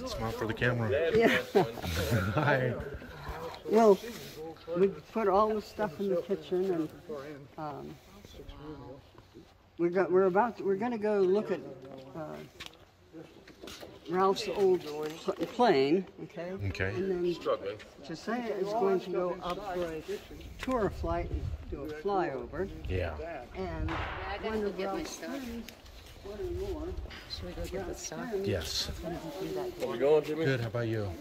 Smile for the camera. Yeah. Hi. Well, we put all the stuff in the kitchen, and we're gonna go look at Ralph's old plane. Okay. Okay. And then Josiah is going to go up for a tour flight and do a flyover. Yeah. And one of Ralph's friends, one or more. Should we go get the stuff? Yes. Where we going, Jimmy? Good. How about you?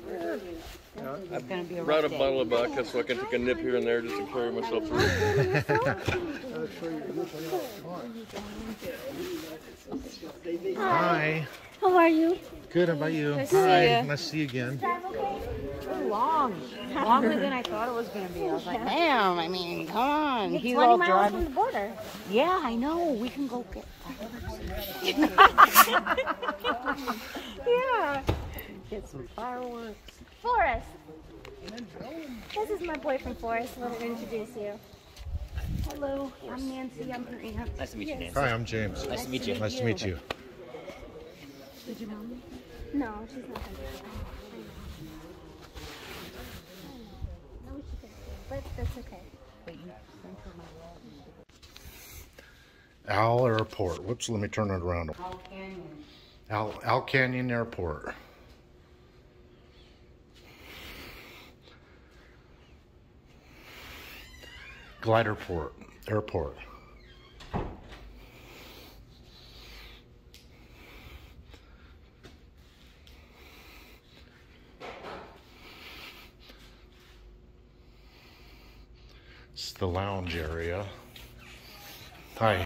It's gonna be a Brought a rough day. bottle of vodka so I can take a nip here and there just to carry myself through. Hi. How are you? Good. How about you? Nice to Hi. see you. Nice to see you again. Long. Longer than I thought it was gonna be. I was like, damn, I mean, come on. It's He's 20 all miles driving. from the border. Yeah, I know. We can go get Yeah. Get some fireworks. Forrest. This is my boyfriend, Forrest. Let me introduce you. Hello, I'm Nancy. I'm her aunt. Nice to meet you, Nancy. Hi, I'm James. Nice to meet you. Nice to meet you. Did your mom? No, she's not going to. I wish she could, but that's okay. Wait, you sent her my wall. Owl Airport. Whoops, let me turn it around. Owl Canyon. Owl Canyon Airport. Gliderport Airport. It's the lounge area. Hi.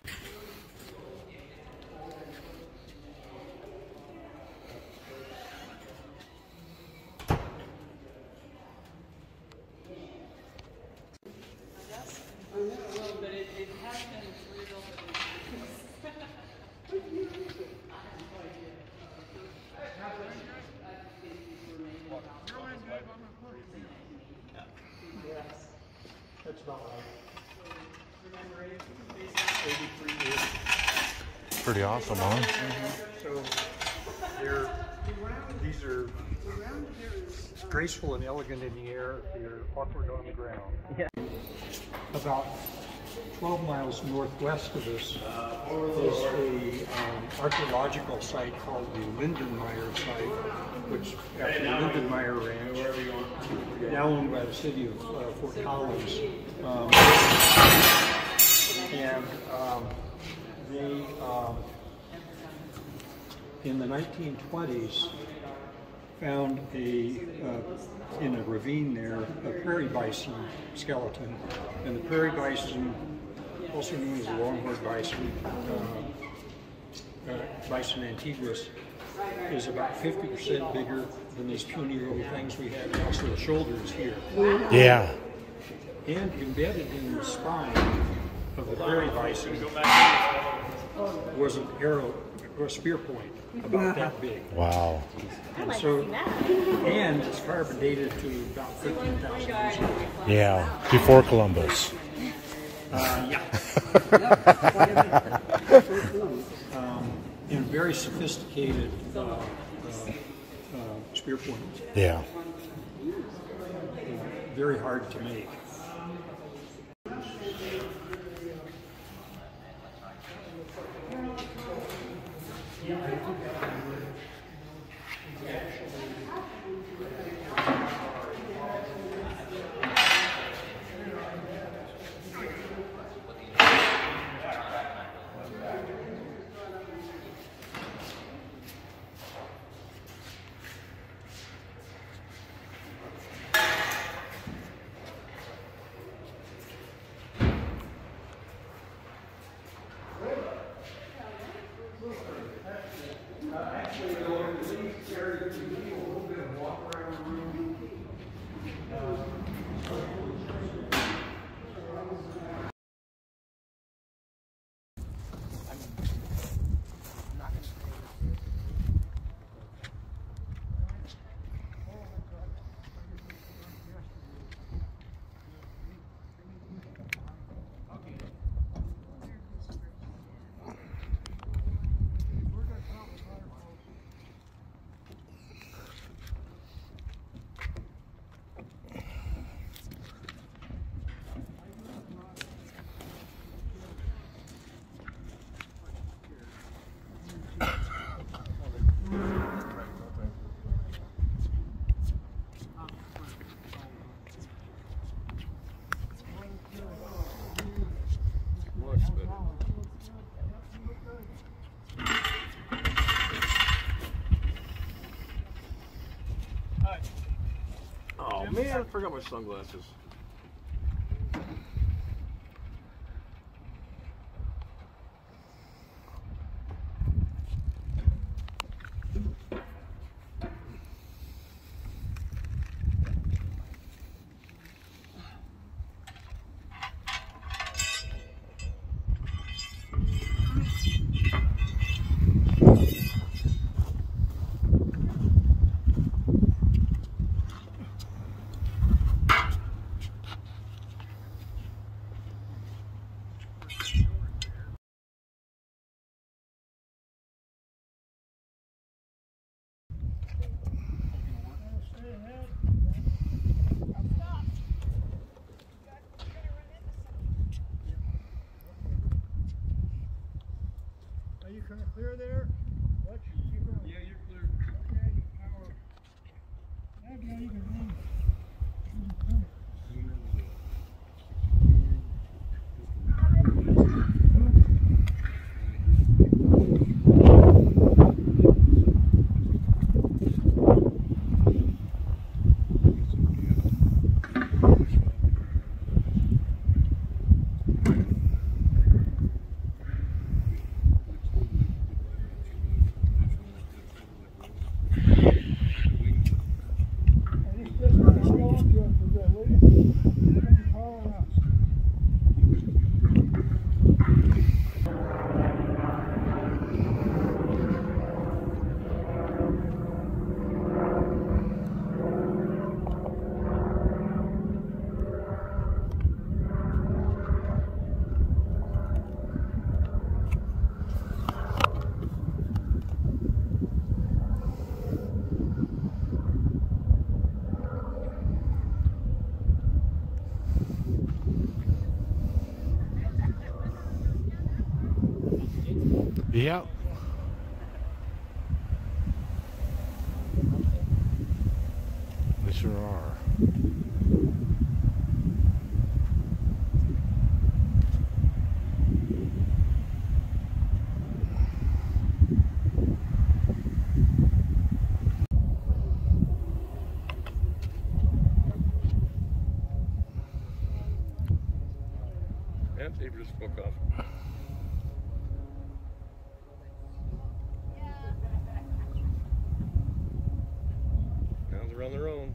That's about right. 83 years. Pretty awesome, huh? So these are graceful and elegant in the air. They're awkward on the ground. Yeah. About 12 miles northwest of us is a archaeological site called the Lindenmeyer site, which after the Lindenmeyer Ranch, now owned by the city of Fort Collins. They, in the 1920s, found in a ravine there, a prairie bison skeleton. And the prairie bison, also known as the longhorn bison, Bison antiguus, is about 50% bigger than these puny little things we have now. So the shoulder is here. Yeah. And embedded in the spine of the prairie bison was an arrow, or a spear point, about that big. Wow. And so, and it's carbon dated to about 15,000 years ago. Yeah. Before Columbus. Yeah. And very sophisticated spear point. Yeah. Very hard to make. Oh man, I forgot my sunglasses. Are you kind of clear there? What? Yeah, you're clear. Okay, power. Yeah, you can Yep. They sure are. And they just spoke off. Sounds are on their own.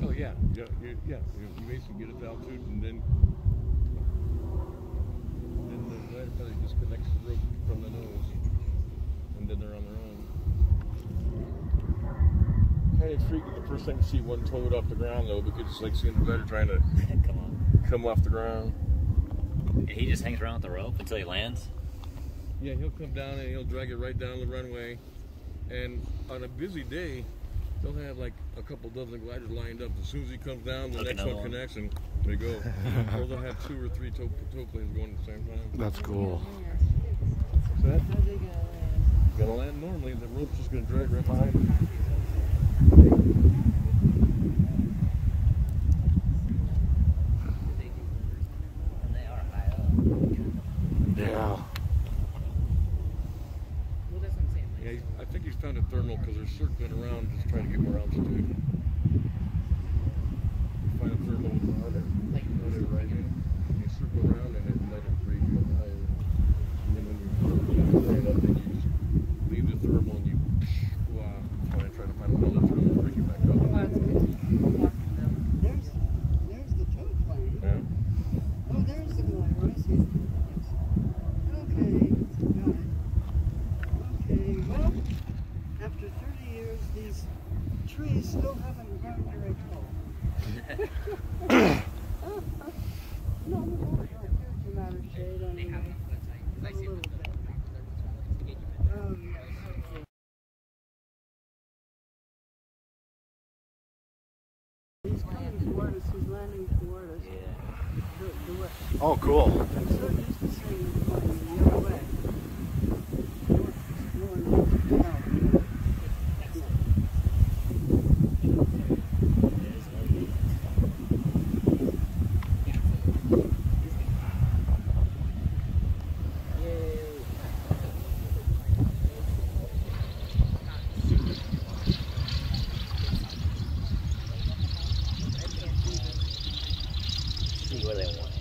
Oh yeah, you basically get it altitude and then the glider feather just connects the rope from the nose, and then they're on their own. Kind of freaky the first time you see one toad off the ground though, because it's like seeing the glider trying to come off the ground. And he just hangs around with the rope until he lands? Yeah, he'll come down and he'll drag it right down the runway, and on a busy day they'll have like a couple dozen gliders lined up. As soon as he comes down, the next one connects and they go. Or they'll have 2 or 3 tow planes going at the same time. That's cool. What's that? Gonna land normally, the rope's just gonna drag right behind him. Yeah. Yeah, I think he's found a thermal because they're circling around just trying to get more altitude. Find a thermal with the rudder, let it right in. You circle around and then let it breathe go higher. And then when you stand up, then you just leave the thermal and you try to find another thermal and bring it back up. There's the tow plane. Yeah. Oh, there's the glider. I see it. Okay, got it. Okay, well, after 30 years, these trees still haven't grown very tall. No, not a huge amount of shade anyway. A little bit. He's coming toward us. He's landing toward us. Yeah. Oh, cool. I'm so used to seeing him going the other way.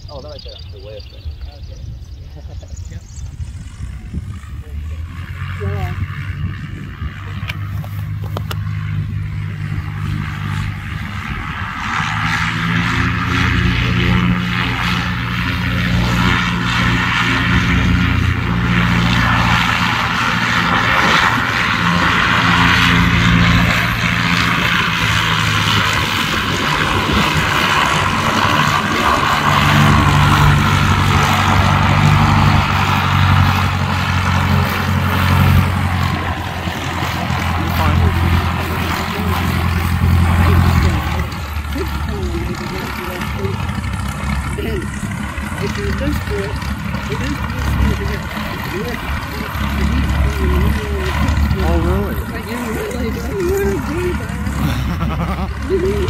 Oh, they're right there. They're way up there. Yeah. If you're desperate, it is Oh, really? but you really don't want to do that. You really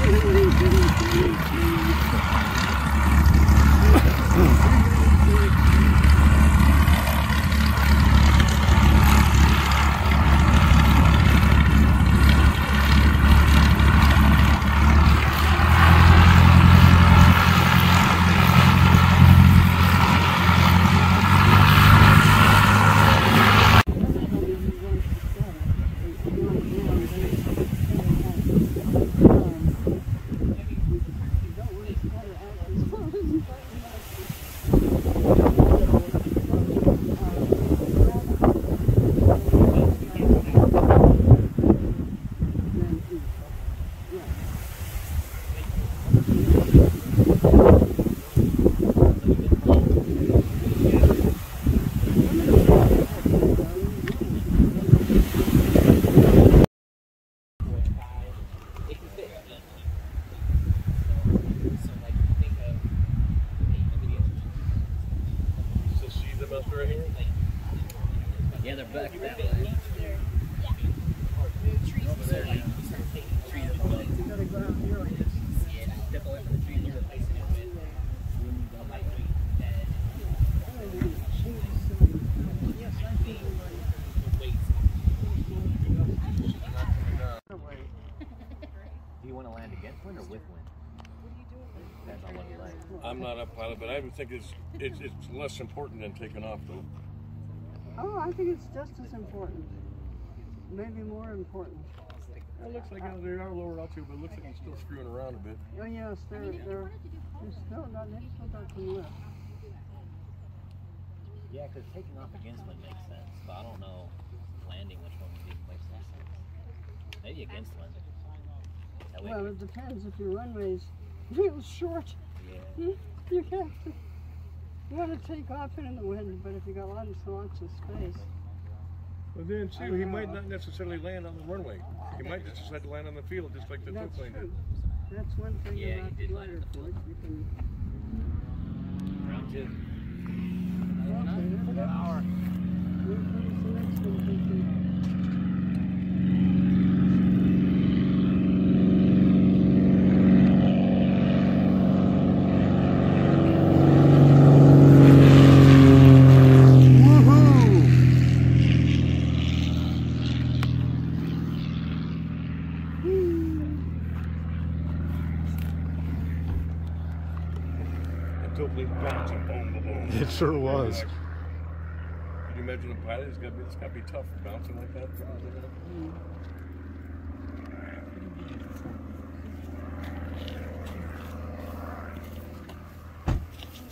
Yeah, they're back that way. Do you want to land against wind or with wind? Depends on what you like. I'm not a pilot, but I would think it's less important than taking off, though. Oh, I think it's just as important. Maybe more important. It looks like they are lower altitude, but it looks like he's still screwing around a bit. Oh yes, they're still got some left. Yeah, because taking off against wind makes sense, but I don't know landing which one would make sense. Maybe against wind. Well, it depends if your runway's real short. Yeah. You want to take off in the wind, but if you got lots of space. Well, then too, he might not necessarily land on the runway. He might just decide to land on the field, just like the That's plane did. true. That's one thing Yeah, about he did the land airport. You can. Round two. Okay, there's an hour. We'll put the next one thinking. Bouncing, boom, boom, boom. It sure was. Can you imagine a pilot? It's got to be tough bouncing like that.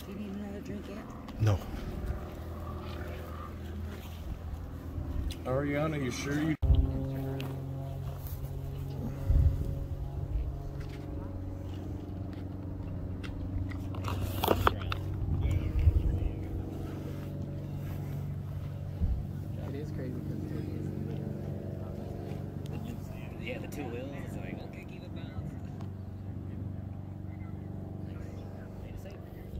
You need another drink yet? No. Ariana, you sure you? Yeah, the two wheels. It's like, okay, keep it balanced.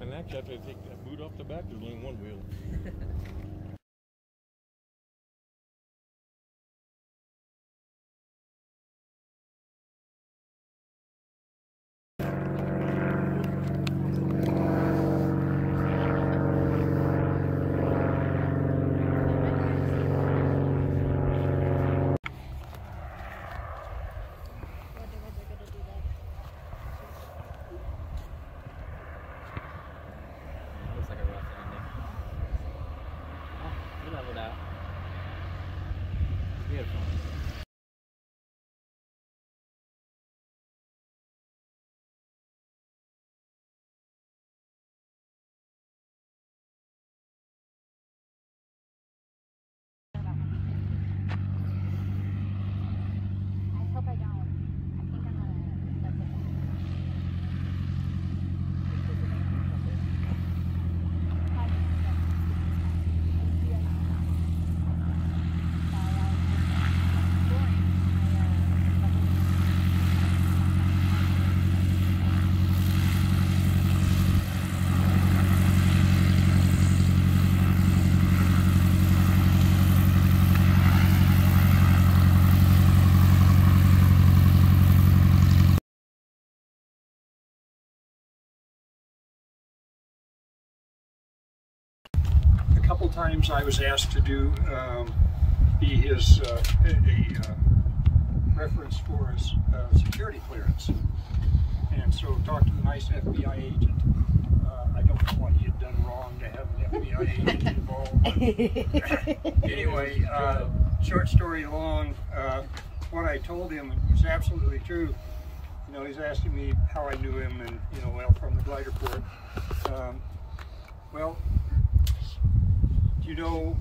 And actually, after they take that boot off the back, there's only one wheel. I hope I don't. I think I'm gonna. A couple times I was asked to do be his reference for his security clearance, and so talked to the nice FBI agent. I don't know what he had done wrong to have an FBI agent involved. Anyway, short story long, what I told him was absolutely true. You know, he's asking me how I knew him, and you know, well, from the glider port. Well, do you know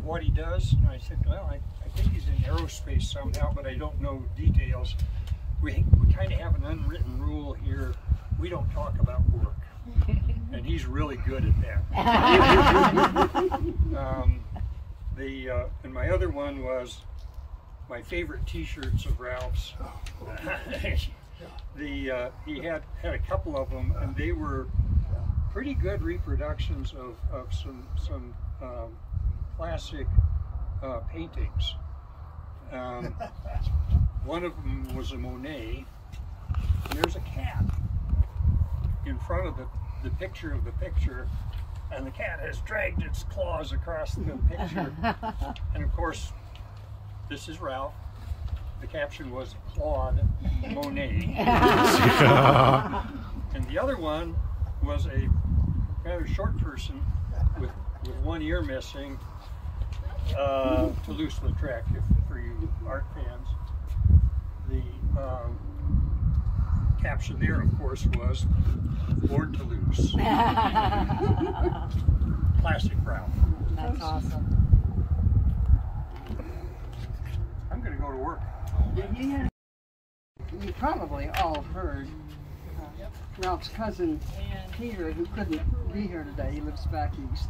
what he does? And I said, well, I think he's in aerospace somehow, but I don't know details. We kind of have an unwritten rule here. We don't talk about work. And he's really good at that. And my other one was my favorite t-shirts of Ralph's. He had a couple of them, and they were pretty good reproductions of some classic paintings. One of them was a Monet, and there's a cat in front of the picture of the picture, and the cat has dragged its claws across the picture. And of course, this is Ralph. The caption was Claude Monet. And the other one was a rather short person with one ear missing, Toulouse-Lautrec, for you art fans. The caption there, of course, was Born Toulouse. Classic Ralph. That's awesome. I'm going to go to work. You probably all heard Ralph's cousin Peter, who couldn't be here today, he lives back east,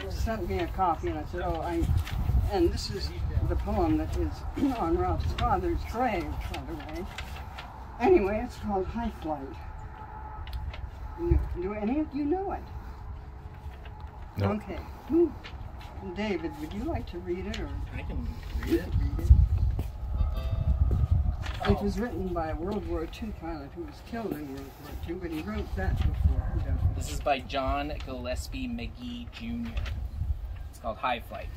sent me a copy, and I said, and this is the poem that is on Ralph's father's grave, by the way. Anyway, it's called High Flight. Do any of you know it? No. Okay. David, would you like to read it? Or I can read it. It was written by a World War II pilot who was killed in World War II, but he wrote that before. This is by John Gillespie McGee Jr. It's called High Flight.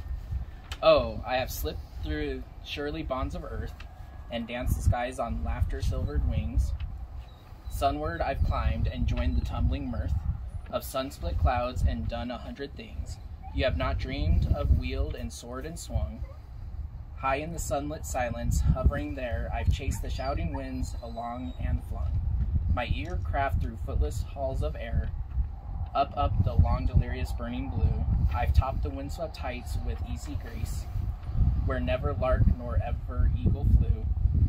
Oh, I have slipped through surely bonds of earth and danced the skies on laughter-silvered wings. Sunward I've climbed and joined the tumbling mirth of sun-split clouds and done 100 things. You have not dreamed of wheeled and soared and swung. High in the sunlit silence, hovering there, I've chased the shouting winds along and flung. My ear craft through footless halls of air, up the long delirious burning blue. I've topped the windswept heights with easy grace, where never lark nor ever eagle flew.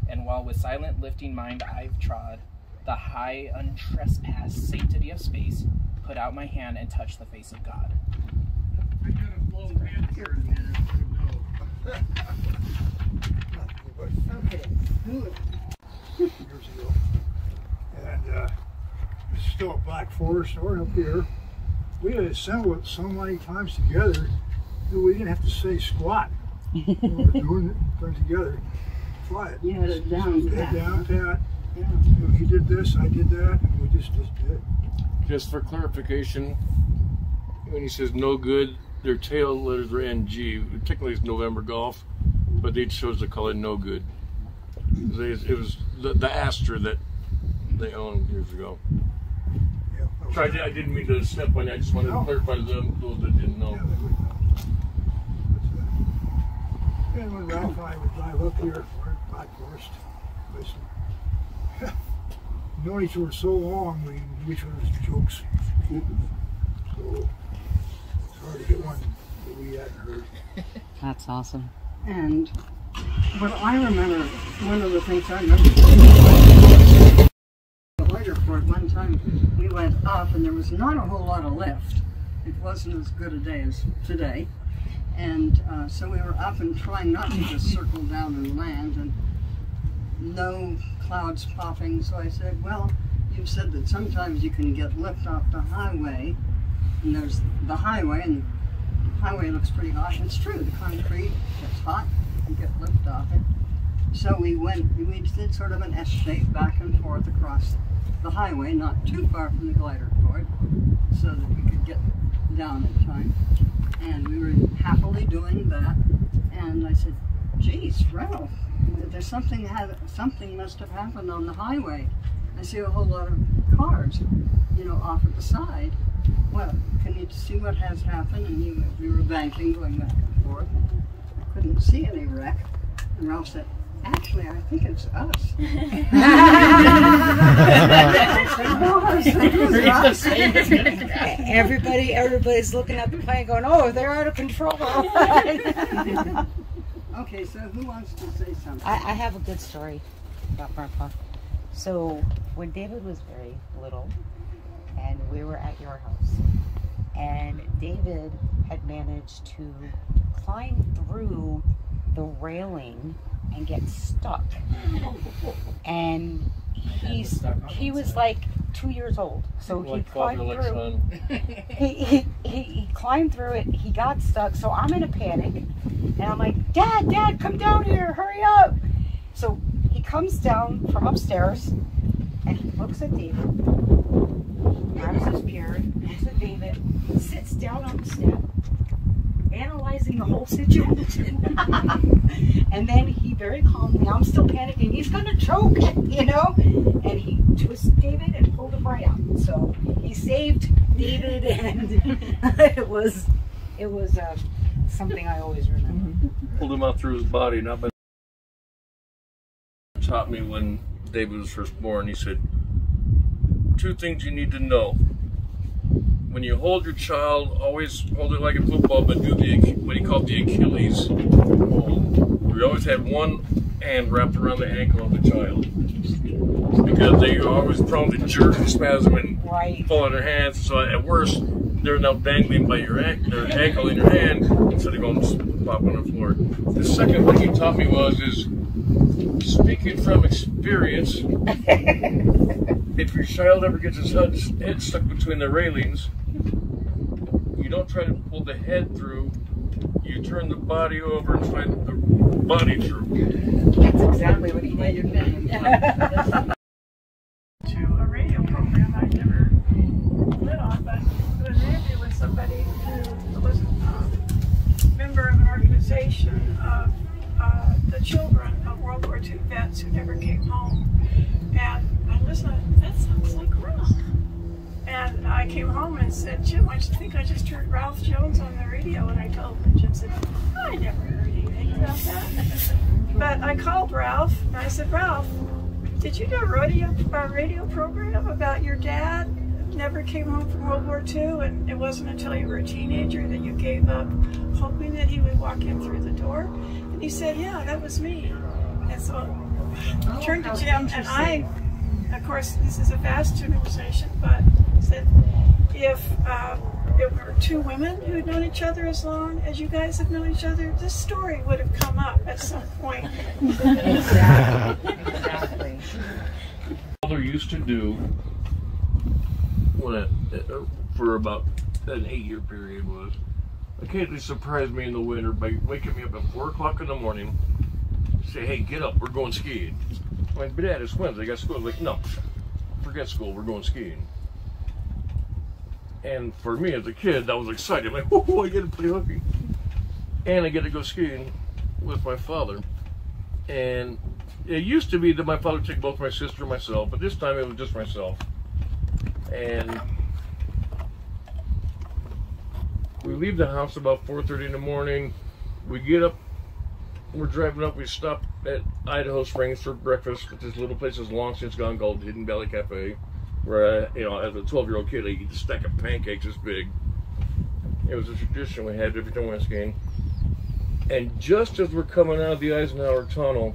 And while with silent lifting mind I've trod the high untrespassed sanctity of space, put out my hand and touch the face of God. I'm going to blow hand here in a minute. Okay. Years ago, and this is still a black forest. We're up here. We had assembled so many times together that we didn't have to say squat. We were doing it together. Fly it. You had it down pat. Down pat. Yeah. He did this, I did that, and we just did it. Just for clarification, when he says no good, their tail letters are NG. Technically it's November Golf, but they chose to call it no good. It was the Astra that they owned years ago. Yeah. Sorry, I didn't mean to step on you. I just wanted to clarify to them, those that didn't know. Yeah, they would know. And when Ralph and I would drive up here, we're in Black Forest. Listen, known each other so long, we do each other's jokes. So it's hard to get one that we hadn't heard. That's awesome. And but I remember one of the things I remember. The airport one time we went up and there was not a whole lot of lift. It wasn't as good a day as today. And so we were up and trying not to just circle down and land, and no clouds popping. So I said, well, you've said that sometimes you can get lift off the highway, and there's the highway, and the highway looks pretty hot. It's true, the concrete gets hot, you get lift off it. So we did sort of an S shape back and forth across the highway, not too far from the glider port, so that we could get down in time. And we were happily doing that. And I said, geez, Ralph, there's something must have happened on the highway. I see a whole lot of cars, you know, off at the side. Well, can you see what has happened? And we were banking, going back and forth. I couldn't see any wreck. And Ralph said, actually, I think it's us. Everybody's looking at the plane going, oh, they're out of control. Okay, so who wants to say something? I have a good story about Grandpa. So when David was very little and we were at your house, and David had managed to climb through the railing and get stuck, and he was like 2 years old, so he climbed through. He climbed through it. He got stuck, so I'm in a panic, and I'm like, Dad, come down here, hurry up! So he comes down from upstairs, and he looks at David, grabs his spear, looks at David, sits down on the step, analyzing the whole situation. And then he very calmly, I'm still panicking, he's gonna choke, you know, and he twisted David and pulled him right out. So he saved David, and it was something I always remember. Pulled him out through his body. Not by taught me when David was first born. He said, 2 things you need to know. When you hold your child, always hold it like a football, but do what he called the Achilles hold. We always had one hand wrapped around the ankle of the child, because they are always prone to jerk and spasm and pull on their hands. So at worst, they're now dangling by their ankle in your hand instead of going pop on the floor. The second thing he taught me is speaking from experience. If your child ever gets his head stuck between the railings, you don't try to pull the head through, you turn the body over and slide the body through. That's exactly what he did. To a radio program I never lit on, but it was an interview with somebody who was a member of an organization of the children of World War II vets who never came home. And I listened, that sounds like Ralph. And I came home and said, Jim, I think I just heard Ralph Jones on the radio. And I told him, and Jim said, I never heard anything about that. But I called Ralph and I said, Ralph, did you do a radio program about your dad never came home from World War II, and it wasn't until you were a teenager that you gave up hoping that he would walk in through the door? And he said, yeah, that was me. And so I turned to Jim, and I, of course, this is a vast generalization, but said, if it were 2 women who had known each other as long as you guys have known each other, this story would have come up at some point. Exactly. Father used to do, for about an 8-year period, was occasionally surprise me in the winter by waking me up at 4 o'clock in the morning, say, hey, get up, we're going skiing. I'm like, but Dad, it's Wednesday, I got school. I'm like, no, forget school, we're going skiing. And for me as a kid, I was excited. I'm like, whoo, I get to play hooky. And I get to go skiing with my father. And it used to be that my father would take both my sister and myself, but this time it was just myself. And we leave the house about 4:30 in the morning. We get up we're driving up. We stopped at Idaho Springs for breakfast at this little place that's long since gone called Hidden Valley Cafe, where I, as a 12-year-old kid, I eat a stack of pancakes this big. It was a tradition we had every time we went skiing. And just as we're coming out of the Eisenhower Tunnel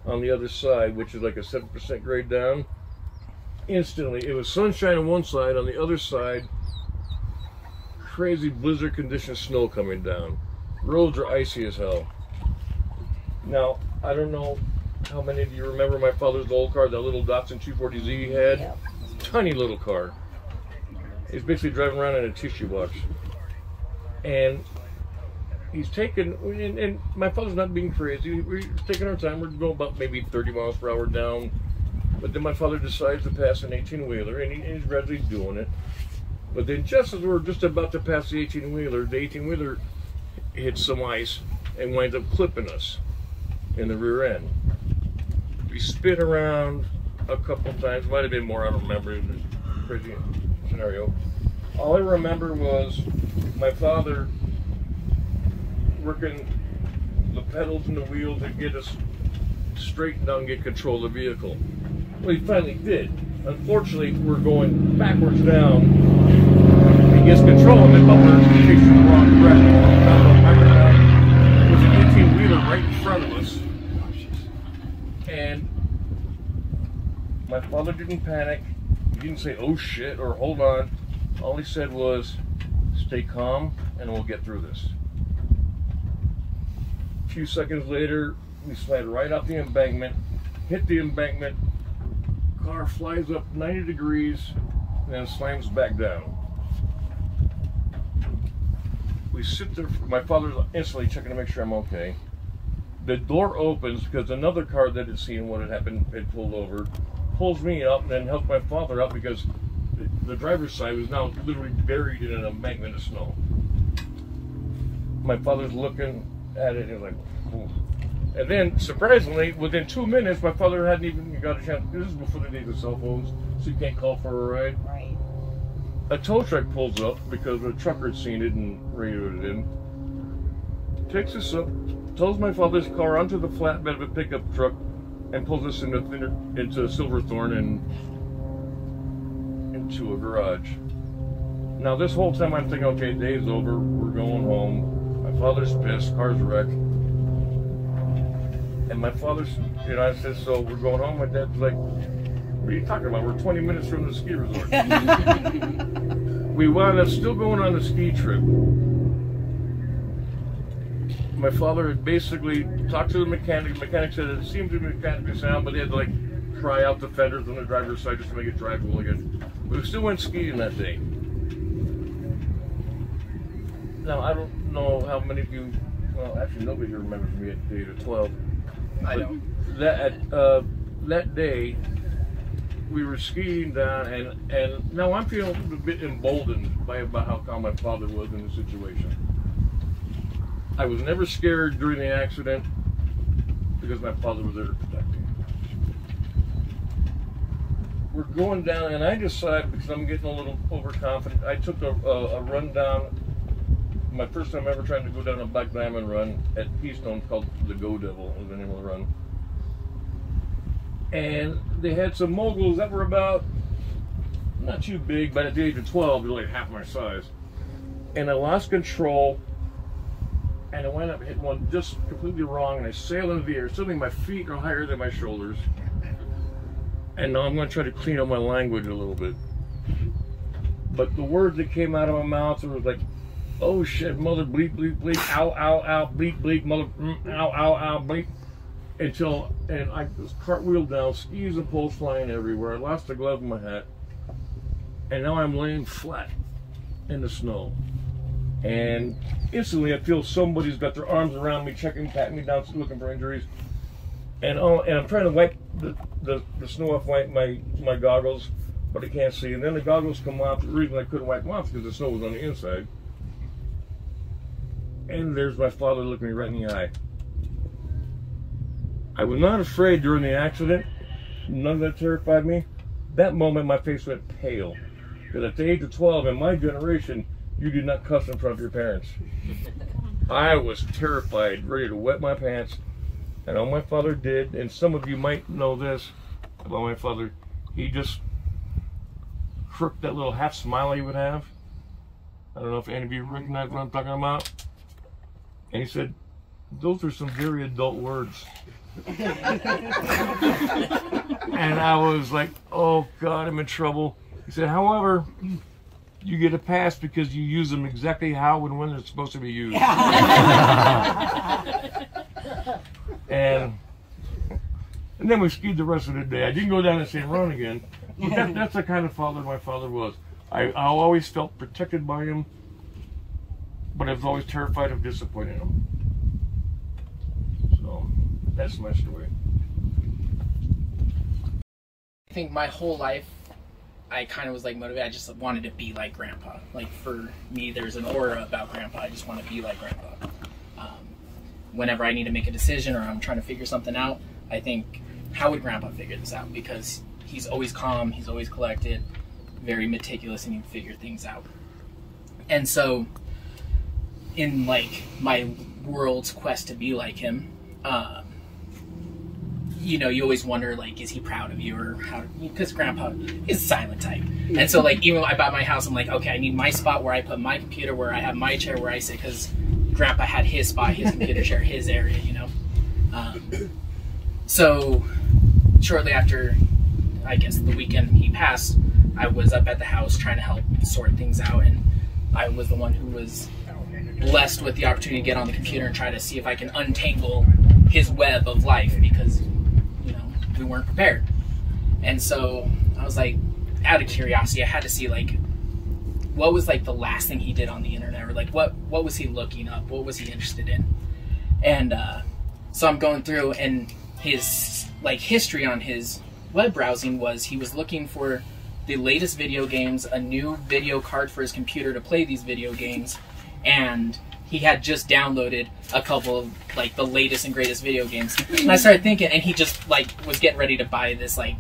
on the other side, which is like a 7% grade down, instantly it was sunshine on one side, on the other side, crazy blizzard condition snow coming down. Roads are icy as hell. Now, I don't know how many of you remember my father's old car, that little Datsun 240Z he had. Yep. Tiny little car. He's basically driving around in a tissue box. And he's taking, and my father's not being crazy, we're taking our time, we're going about maybe 30 miles per hour down, but then my father decides to pass an 18-wheeler, and he's gradually doing it. But then just as we're just about to pass the 18-wheeler hits some ice and winds up clipping us in the rear end. We spin around a couple times, might have been more, I don't remember, in the crazy scenario. All I remember was my father working the pedals and the wheel to get us straightened out and get control of the vehicle. Well, he finally did. Unfortunately, we're going backwards down. He gets control of it, but we're chasing the wrong direction. There was an 18-wheeler right in front of us. And my father didn't panic. He didn't say, oh shit, or hold on. All he said was, stay calm and we'll get through this. A few seconds later, we slide right off the embankment, hit the embankment, car flies up 90 degrees, and then slams back down. We sit there, my father's instantly checking to make sure I'm okay. The door opens because another car that had seen what had happened had pulled over, pulls me up, and then helps my father up because the driver's side was now literally buried in an embankment of snow. My father's looking at it and he's like, ooh. And then, surprisingly, within 2 minutes, my father hadn't even got a chance. This is before the days of cell phones, so you can't call for a ride. Right. A tow truck pulls up because the trucker had seen it and radioed it in. Takes us up, tows my father's car onto the flatbed of a pickup truck, and pulls us into Silverthorne and into a garage. Now, this whole time I'm thinking, okay, day's over, we're going home. My father's pissed, car's wrecked. And my father's, I said, so we're going home. My dad's like, what are you talking about? We're 20 minutes from the ski resort. We wound up still going on the ski trip. My father had basically talked to the mechanic. The mechanic said it seemed to be mechanically sound, but they had to like try out the fenders on the driver's side just to make it drivable again. But we still went skiing that day. Now, I don't know how many of you, well, actually nobody here remembers me at the age of 12. I don't. That day, we were skiing down, and now I'm feeling a bit emboldened by about how calm my father was in the situation. I was never scared during the accident because my father was there to protect me. We're going down, and I decided, because I'm getting a little overconfident, I took a run down. My first time ever trying to go down a Black Diamond run at Keystone called the Go Devil was the name of the run. And they had some moguls that were about, not too big, but at the age of 12, they're like half my size. And I lost control, and I wound up hitting one just completely wrong, and I sailed into the air. Suddenly my feet are higher than my shoulders. And now I'm going to try to clean up my language a little bit. But the words that came out of my mouth were like, oh shit, mother bleep, bleep, bleep, ow, ow, ow, bleep, bleep, mother, ow, ow, ow, bleep. And I was cartwheeled down, skis and poles flying everywhere. I lost the glove in my hat. And now I'm laying flat in the snow. And instantly I feel somebody's got their arms around me, patting me down, looking for injuries. And I'm trying to wipe the snow off my goggles, but I can't see. And then the goggles come off. The reason I couldn't wipe them off is because the snow was on the inside. And there's my father looking me right in the eye. I was not afraid during the accident. None of that terrified me. That moment, my face went pale. Because at the age of 12, in my generation, you did not cuss in front of your parents. I was terrified, ready to wet my pants. And all my father did, and some of you might know this about my father, he just crooked that little half smile he would have. I don't know if any of you recognize what I'm talking about. And he said, those are some very adult words. And I was like, oh God, I'm in trouble. He said, however, you get a pass because you use them exactly how and when they're supposed to be used. And then we skied the rest of the day. I didn't go down to St. Ron again. But that's the kind of father my father was. I always felt protected by him, but I was always terrified of disappointing him. So that's my story. I think my whole life, I kind of was like motivated. I just wanted to be like Grandpa. Like for me, there's an aura about Grandpa. I just want to be like Grandpa. Whenever I need to make a decision or I'm trying to figure something out, I think, how would Grandpa figure this out? Because he's always calm, he's always collected, very meticulous, and he can figure things out. And so, in like my world's quest to be like him, you know, you always wonder, like, is he proud of you, or how? Because Grandpa is a silent type, and so like even when I bought my house, I'm like, okay, I need my spot where I put my computer, where I have my chair, where I sit, because Grandpa had his spot, his computer chair, his area, you know. So shortly after, I guess the weekend he passed, I was up at the house trying to help sort things out, and I was the one who was blessed with the opportunity to get on the computer and try to see if I can untangle his web of life, because, you know, we weren't prepared. And so I was like, out of curiosity, I had to see like what was like the last thing he did on the internet, or like what was he looking up, what was he interested in. And so I'm going through, and his like history on his web browsing was he was looking for the latest video games, a new video card for his computer to play these video games, and he had just downloaded a couple of like the latest and greatest video games. And I started thinking, and he just like was getting ready to buy this like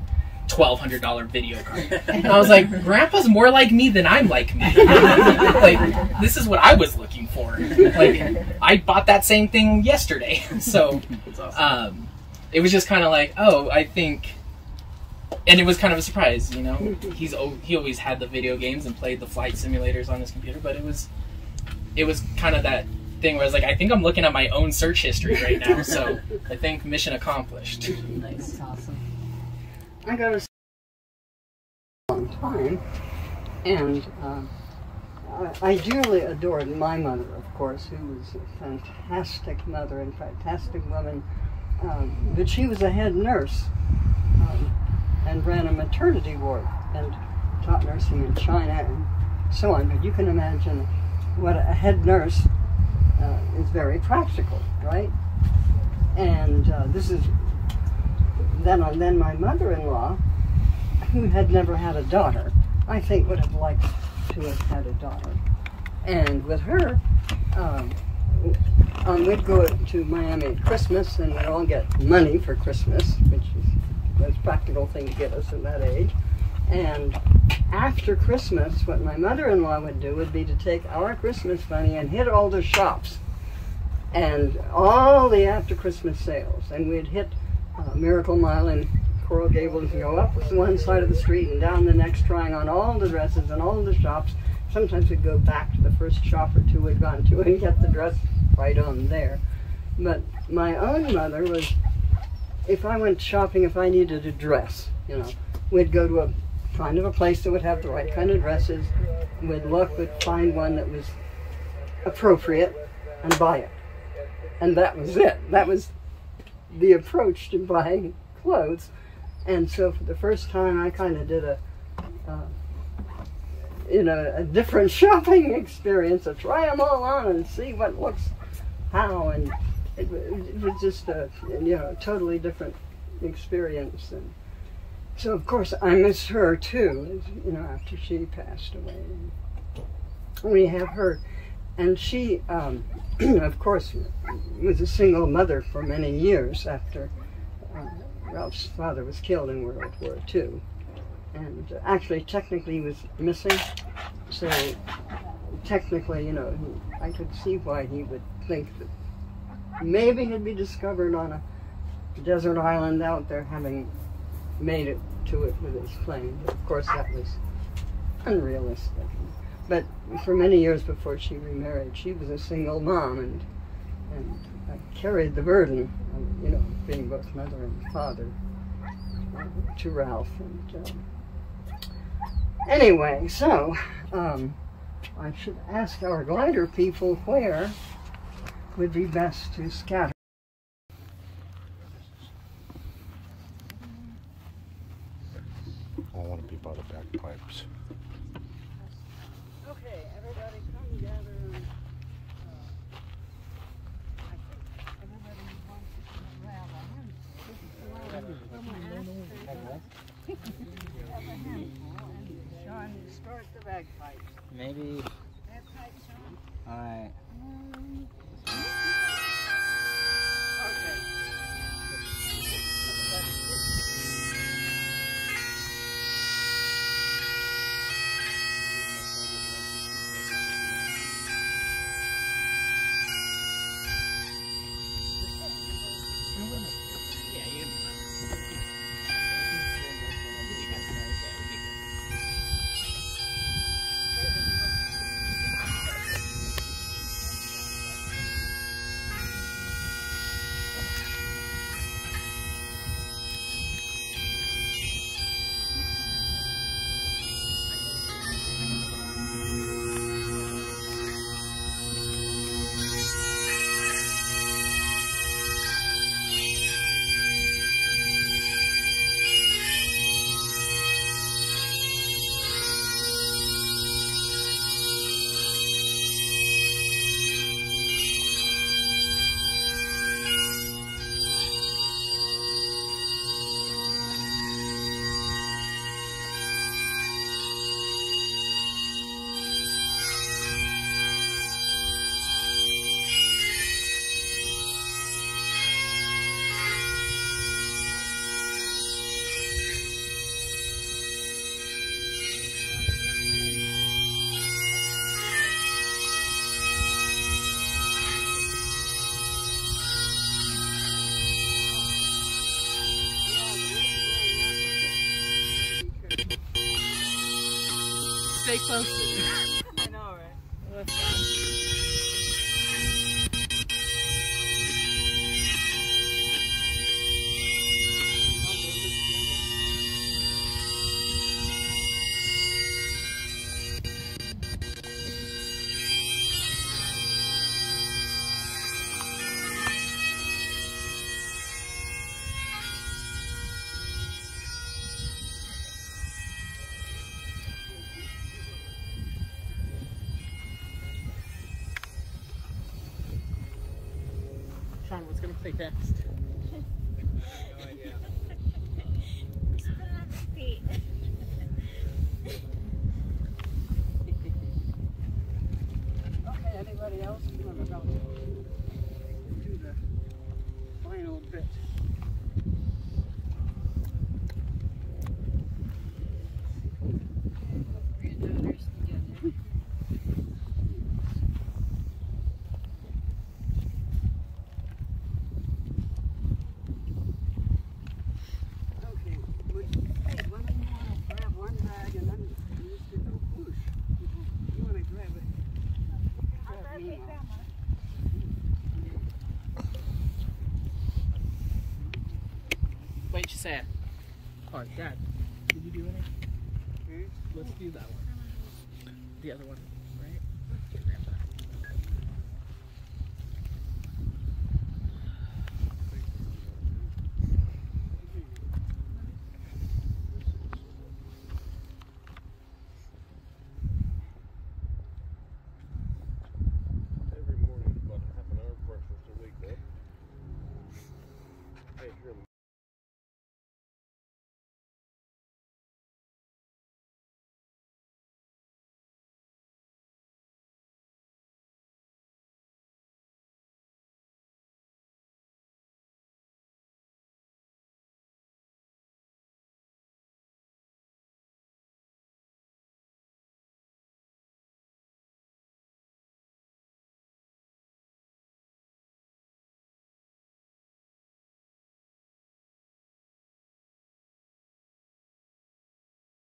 $1,200 video card. And I was like, Grandpa's more like me than I'm like me. Like, this is what I was looking for. Like, I bought that same thing yesterday. So it was just kind of like, oh, I think, and it was kind of a surprise, you know. He always had the video games and played the flight simulators on his computer, but it was kind of that thing where I was like, I think I'm looking at my own search history right now. So I think mission accomplished. Nice. That's awesome. I got a long time, and I dearly adored my mother, of course, who was a fantastic mother and fantastic woman, but she was a head nurse and ran a maternity ward and taught nursing in China and so on. But you can imagine what a head nurse is very practical, right? And this is then my mother-in-law, who had never had a daughter, I think would have liked to have had a daughter. And with her, we'd go to Miami at Christmas, and we'd all get money for Christmas, which is the most practical thing to get us at that age. And after Christmas, what my mother-in-law would do would be to take our Christmas money and hit all the shops and all the after-Christmas sales. And we'd hit Miracle Mile and Coral Gables and go up one side of the street and down the next, trying on all the dresses and all the shops. Sometimes we'd go back to the first shop or two we'd gone to and get the dress right on there. But my own mother was, if I went shopping, if I needed a dress, you know, we'd go to a kind of a place that would have the right kind of dresses. We'd look, we'd find one that was appropriate and buy it. And that was it. That was the approach to buying clothes. And so for the first time I kind of did a different shopping experience, to try them all on and see what looks how, and it was just a totally different experience. And so of course I miss her too, after she passed away. We have her, and she of course was a single mother for many years after Ralph's father was killed in World War II. And actually, technically, he was missing. So, technically, I could see why he would think that maybe he'd be discovered on desert island out there, having made it to it with his plane. But of course, that was unrealistic. But for many years before she remarried, she was a single mom and carried the burden of, you know, being both mother and father to Ralph. And anyway, so I should ask our glider people where would be best to scatter. I want to be by the bagpipes. Okay, everybody come together. I think everybody wants to grab a handful. Sean, start the bagpipes. Maybe. Bagpipes, Sean? Alright. Okay. Stay close to me. I know, right? Sean, what's gonna play next? Just put it on the feet. Okay, anybody else want to go do the final bit? Granddaughters together. Okay, hey, why don't you want to grab one bag and then you just do the whoosh? You want to grab it? Grab me one. Wait, Sam. Oh, Dad, did you do any? Okay. Let's do that one. The other one.